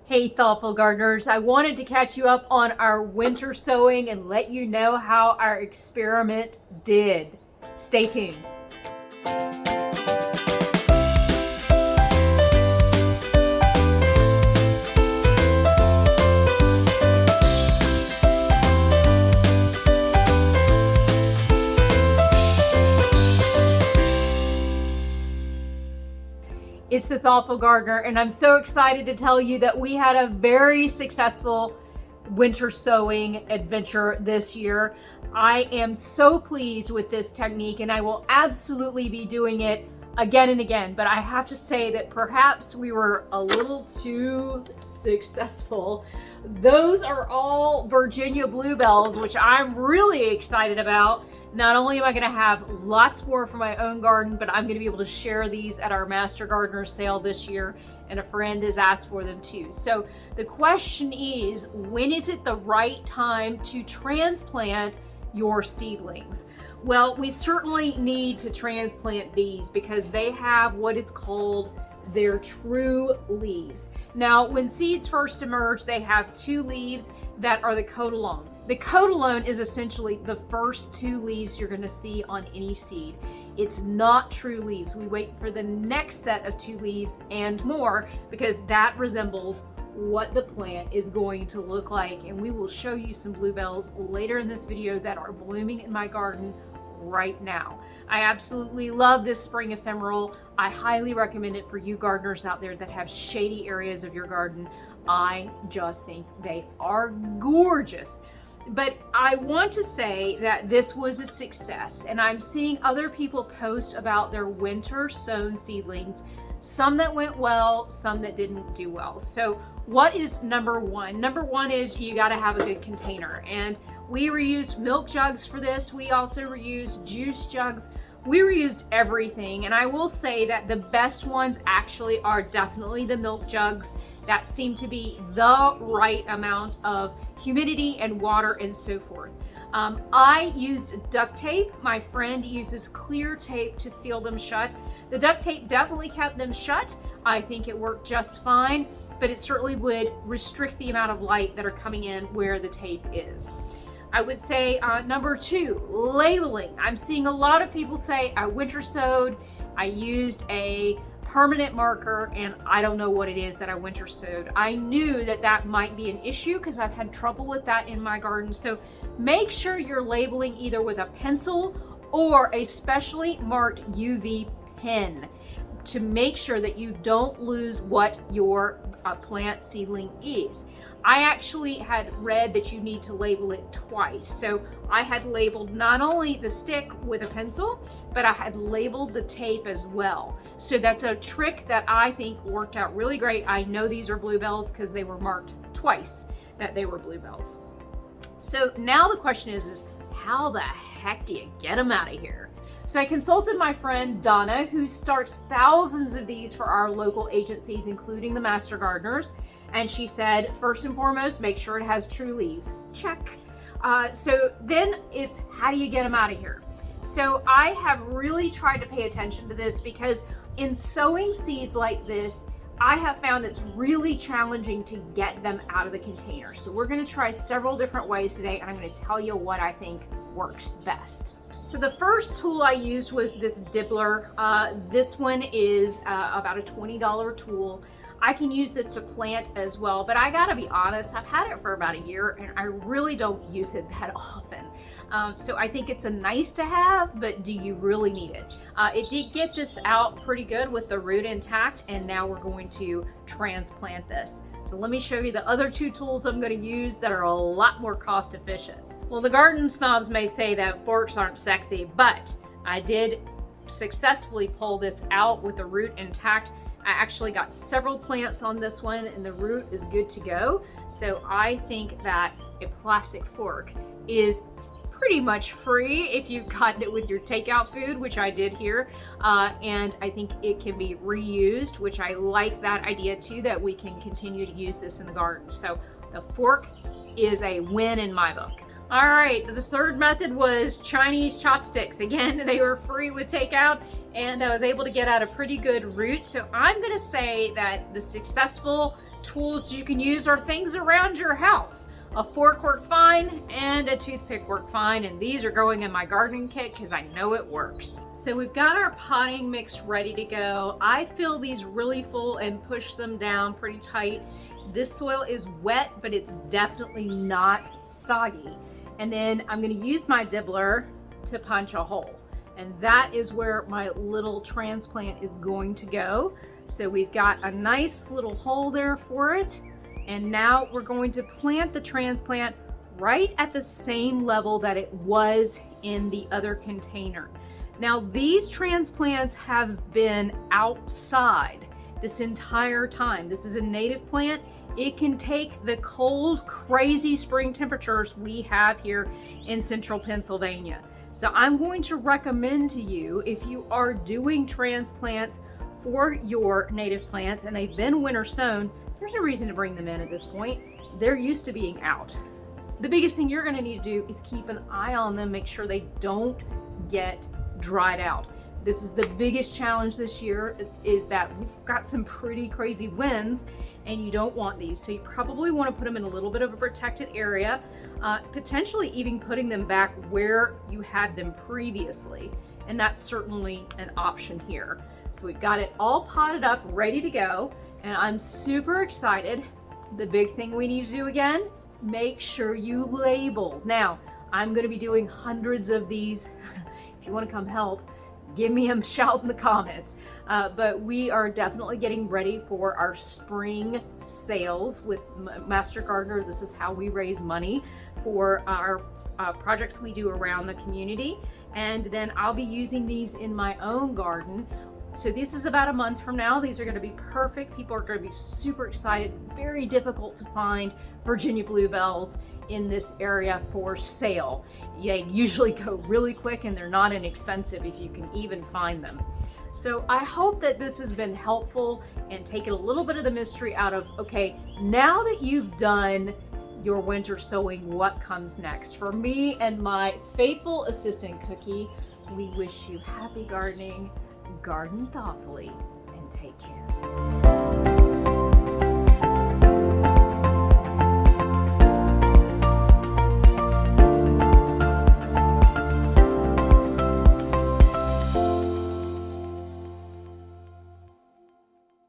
Hey thoughtful gardeners, I wanted to catch you up on our winter sowing and let you know how our experiment did. Stay tuned. It's the Thoughtful Gardener, and I'm so excited to tell you that we had a very successful winter sowing adventure this year. I am so pleased with this technique, and I will absolutely be doing it again and again, but I have to say that perhaps we were a little too successful. Those are all Virginia bluebells, which I'm really excited about. Not only am I going to have lots more for my own garden, but I'm going to be able to share these at our Master Gardener sale this year, and a friend has asked for them too. So the question is, when is it the right time to transplant your seedlings? Well, we certainly need to transplant these because they have what is called their true leaves. Now, when seeds first emerge, they have two leaves that are the cotyledon. The cotyledon is essentially the first two leaves you're going to see on any seed. It's not true leaves. We wait for the next set of two leaves and more because that resembles what the plant is going to look like. And we will show you some bluebells later in this video that are blooming in my garden right now. I absolutely love this spring ephemeral. I highly recommend it for you gardeners out there that have shady areas of your garden. I just think they are gorgeous. But I want to say that this was a success, and I'm seeing other people post about their winter sown seedlings, some that went well, some that didn't do well. So what is number one? Number one is you got to have a good container, and we reused milk jugs for this. We also reused juice jugs. We reused everything, and I will say that the best ones actually are definitely the milk jugs that seem to be the right amount of humidity and water and so forth. I used duct tape. My friend uses clear tape to seal them shut. The duct tape definitely kept them shut. I think it worked just fine, but it certainly would restrict the amount of light that are coming in where the tape is. I would say number two, labeling. I'm seeing a lot of people say I winter sowed, I used a permanent marker, and I don't know what it is that I winter sowed. I knew that that might be an issue because I've had trouble with that in my garden. So make sure you're labeling either with a pencil or a specially marked UV pen to make sure that you don't lose what your plant seedling is. I actually had read that you need to label it twice. So I had labeled not only the stick with a pencil, but I had labeled the tape as well. So that's a trick that I think worked out really great. I know these are bluebells because they were marked twice that they were bluebells. So now the question is how the heck do you get them out of here? So I consulted my friend Donna, who starts thousands of these for our local agencies, including the Master Gardeners. And she said, first and foremost, make sure it has true leaves. Check. So then it's how do you get them out of here? So I have really tried to pay attention to this because in sowing seeds like this, I have found it's really challenging to get them out of the container. So we're going to try several different ways today, and I'm going to tell you what I think works best. So the first tool I used was this dibbler. This one is about a $20 tool. I can use this to plant as well, but I gotta be honest, I've had it for about a year and I really don't use it that often. So I think it's a nice to have, but do you really need it? It did get this out pretty good with the root intact, and now we're going to transplant this. So let me show you the other two tools I'm gonna use that are a lot more cost efficient. Well, the garden snobs may say that forks aren't sexy, but I did successfully pull this out with the root intact. I actually got several plants on this one and the root is good to go. So I think that a plastic fork is pretty much free if you've gotten it with your takeout food, which I did here. And I think it can be reused, which I like that idea too, that we can continue to use this in the garden. So the fork is a win in my book. All right, the third method was Chinese chopsticks. Again, they were free with takeout and I was able to get out a pretty good root. So I'm gonna say that the successful tools you can use are things around your house. A fork worked fine and a toothpick worked fine, and these are going in my gardening kit because I know it works. So we've got our potting mix ready to go. I fill these really full and push them down pretty tight. This soil is wet, but it's definitely not soggy. And then I'm going to use my dibbler to punch a hole. And that is where my little transplant is going to go. So we've got a nice little hole there for it. And now we're going to plant the transplant right at the same level that it was in the other container. Now these transplants have been outside this entire time. This is a native plant. It can take the cold, crazy spring temperatures we have here in central Pennsylvania. So I'm going to recommend to you, if you are doing transplants for your native plants and they've been winter sown, there's no reason to bring them in at this point. They're used to being out. The biggest thing you're gonna need to do is keep an eye on them, make sure they don't get dried out. This is the biggest challenge this year, is that we've got some pretty crazy winds and you don't want these. So you probably wanna put them in a little bit of a protected area, potentially even putting them back where you had them previously. And that's certainly an option here. So we've got it all potted up, ready to go. And I'm super excited. The big thing we need to do again, make sure you label. Now, I'm gonna be doing hundreds of these. If you wanna come help, give me a shout in the comments. But we are definitely getting ready for our spring sales with Master Gardener. This is how we raise money for our projects we do around the community. And then I'll be using these in my own garden. So this is about a month from now. These are gonna be perfect. People are gonna be super excited. Very difficult to find Virginia bluebells in this area for sale. They usually go really quick and they're not inexpensive if you can even find them. So I hope that this has been helpful and taken a little bit of the mystery out of, okay, now that you've done your winter sowing, what comes next? For me and my faithful assistant Cookie, we wish you happy gardening. Garden thoughtfully and take care.